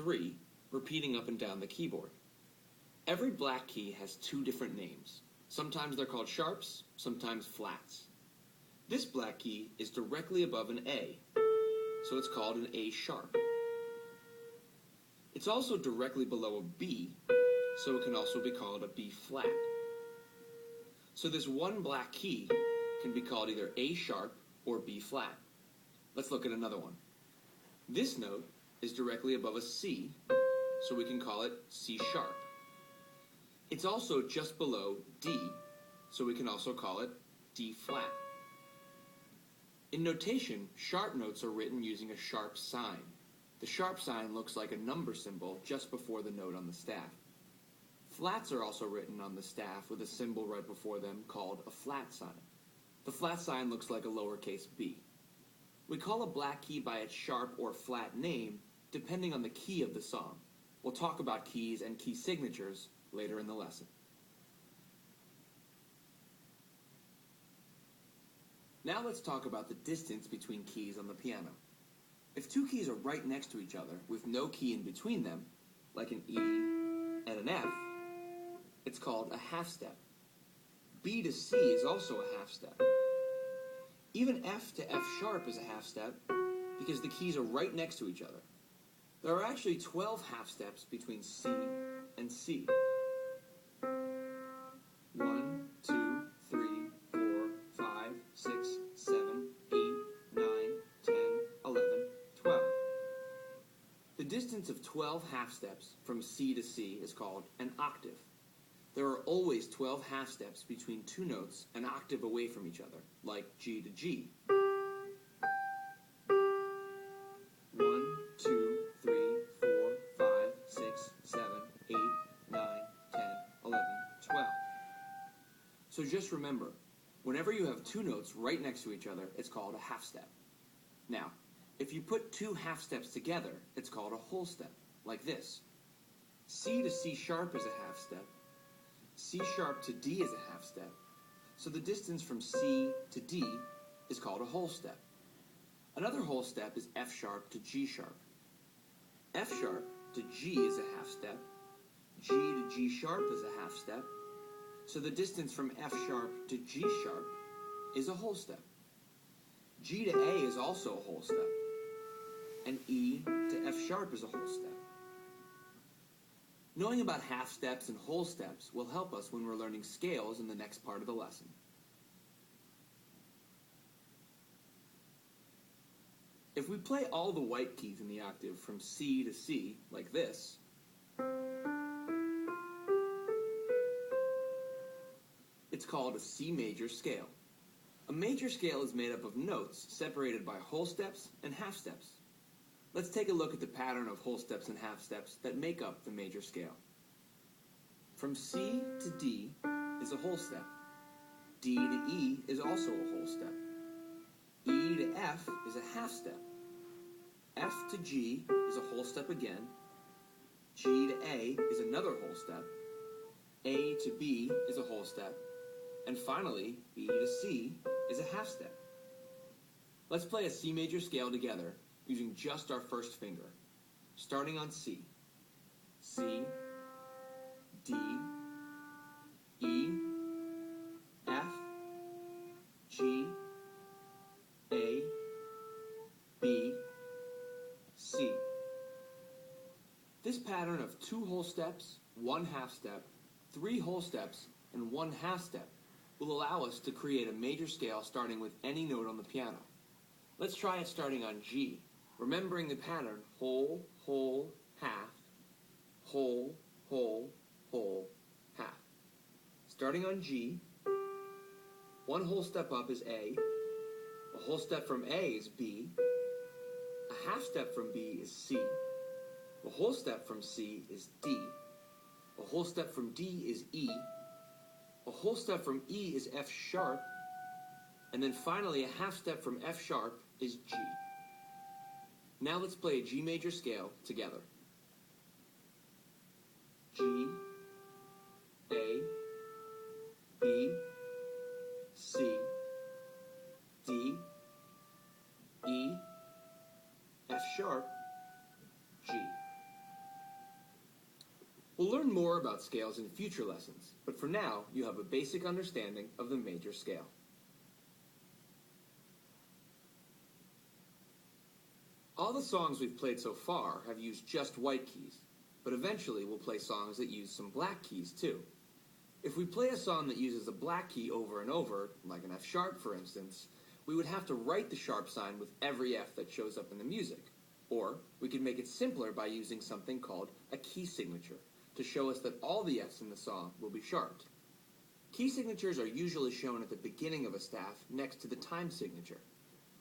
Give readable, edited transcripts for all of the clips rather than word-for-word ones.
3, repeating up and down the keyboard. Every black key has 2 different names. Sometimes they're called sharps, sometimes flats. This black key is directly above an A, so it's called an A sharp. It's also directly below a B, so it can also be called a B flat. So this one black key can be called either A sharp or B flat. Let's look at another one. This note is directly above a C, so we can call it C sharp. It's also just below D, so we can also call it D flat. In notation, sharp notes are written using a sharp sign. The sharp sign looks like a number symbol just before the note on the staff. Flats are also written on the staff with a symbol right before them called a flat sign. The flat sign looks like a lowercase b. We call a black key by its sharp or flat name depending on the key of the song. We'll talk about keys and key signatures later in the lesson. Now let's talk about the distance between keys on the piano. If 2 keys are right next to each other with no key in between them, like an E and an F, it's called a half step. B to C is also a half step. Even F to F sharp is a half step because the keys are right next to each other. There are actually 12 half steps between C and C. 1, 2, 3, 4, 5, 6, 7, 8, 9, 10, 11, 12. The distance of 12 half steps from C to C is called an octave. There are always 12 half steps between 2 notes an octave away from each other, like G to G. 1, 2, 3, 4, 5, 6, 7, 8, 9, 10, 11, 12. So just remember, whenever you have 2 notes right next to each other, it's called a half step. Now, if you put 2 half steps together, it's called a whole step, like this. C to C sharp is a half step. C sharp to D is a half step. So the distance from C to D is called a whole step. Another whole step is F sharp to G sharp. F sharp to G is a half step. G to G sharp is a half step. So the distance from F sharp to G sharp is a whole step. G to A is also a whole step. And E to F sharp is a whole step. Knowing about half steps and whole steps will help us when we're learning scales in the next part of the lesson. If we play all the white keys in the octave from C to C, like this, it's called a C major scale. A major scale is made up of notes separated by whole steps and half steps. Let's take a look at the pattern of whole steps and half steps that make up the major scale. From C to D is a whole step. D to E is also a whole step. E to F is a half step. F to G is a whole step again. G to A is another whole step. A to B is a whole step. And finally, B to C is a half step. Let's play a C major scale together using just our first finger, starting on C. C, D, E, F, G, A, B, C. This pattern of 2 whole steps, 1 half step, 3 whole steps, and 1 half step will allow us to create a major scale starting with any note on the piano. Let's try it starting on G, remembering the pattern whole, whole, half, whole, whole, whole, half. Starting on G, 1 whole step up is A, a whole step from A is B, a half step from B is C, a whole step from C is D, a whole step from D is E, a whole step from E is F sharp, and then finally a half step from F sharp is G. Now let's play a G major scale together. G, A, B, C, D, E, F sharp, G. We'll learn more about scales in future lessons, but for now, you have a basic understanding of the major scale. All the songs we've played so far have used just white keys, but eventually we'll play songs that use some black keys too. If we play a song that uses a black key over and over, like an F sharp for instance, we would have to write the sharp sign with every F that shows up in the music. Or we could make it simpler by using something called a key signature to show us that all the Fs in the song will be sharped. Key signatures are usually shown at the beginning of a staff next to the time signature.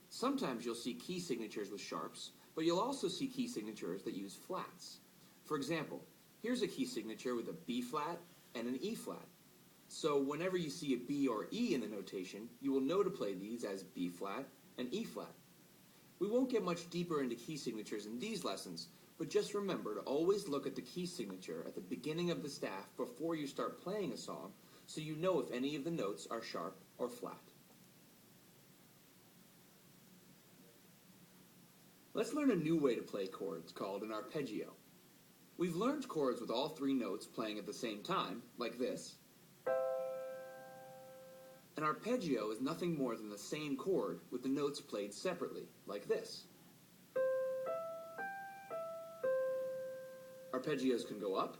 Sometimes you'll see key signatures with sharps, but you'll also see key signatures that use flats. For example, here's a key signature with a B flat and an E flat. So whenever you see a B or E in the notation, you will know to play these as B flat and E flat. We won't get much deeper into key signatures in these lessons, but just remember to always look at the key signature at the beginning of the staff before you start playing a song, so you know if any of the notes are sharp or flat. Let's learn a new way to play chords called an arpeggio. We've learned chords with all three notes playing at the same time, like this. An arpeggio is nothing more than the same chord with the notes played separately, like this. Arpeggios can go up,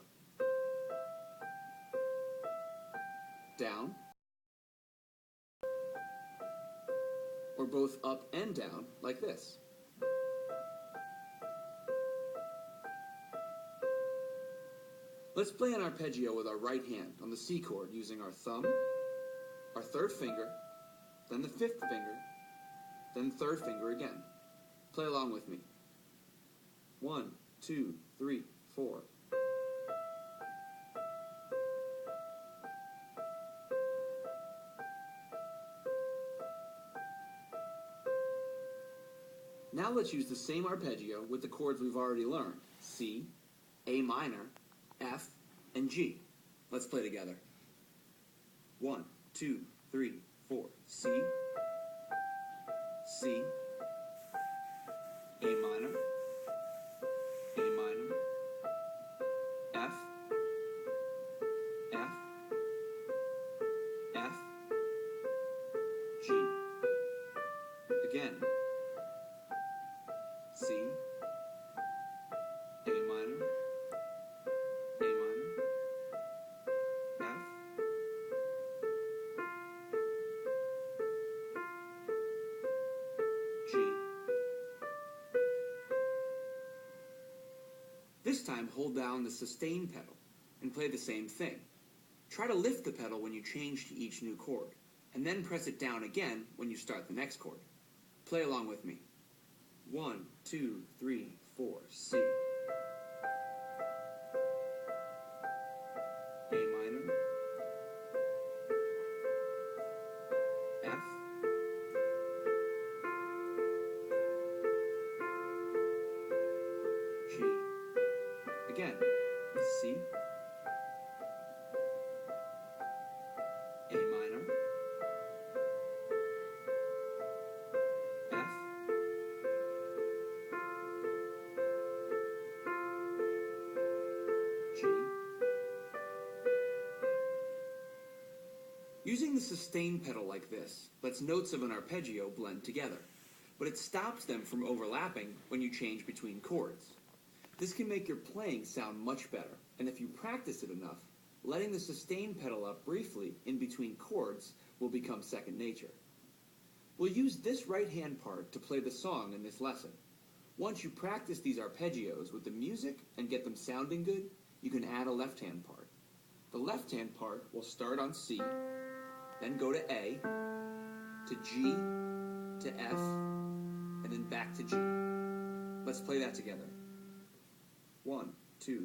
down, or both up and down, like this. Let's play an arpeggio with our right hand on the C chord using our thumb, our third finger, then the fifth finger, then the third finger again. Play along with me. 1, 2, 3, 4. Now let's use the same arpeggio with the chords we've already learned: C, A minor, F, and G. Let's play together. 1, 2, 3, 4. C, C, A minor, A minor, F, F, F, G. Again. C, A minor, A minor, F, G. This time hold down the sustain pedal and play the same thing. Try to lift the pedal when you change to each new chord, and then press it down again when you start the next chord. Play along with me. 1, 2, 3, 4, C. A minor, F, G. Again, C, A minor, F, G. Using the sustain pedal like this lets notes of an arpeggio blend together, but it stops them from overlapping when you change between chords. This can make your playing sound much better, and if you practice it enough, letting the sustain pedal up briefly in between chords will become second nature. We'll use this right hand part to play the song in this lesson. Once you practice these arpeggios with the music and get them sounding good, you can add a left hand part. The left hand part will start on C, then go to A, to G, to F, and then back to G. Let's play that together. 1,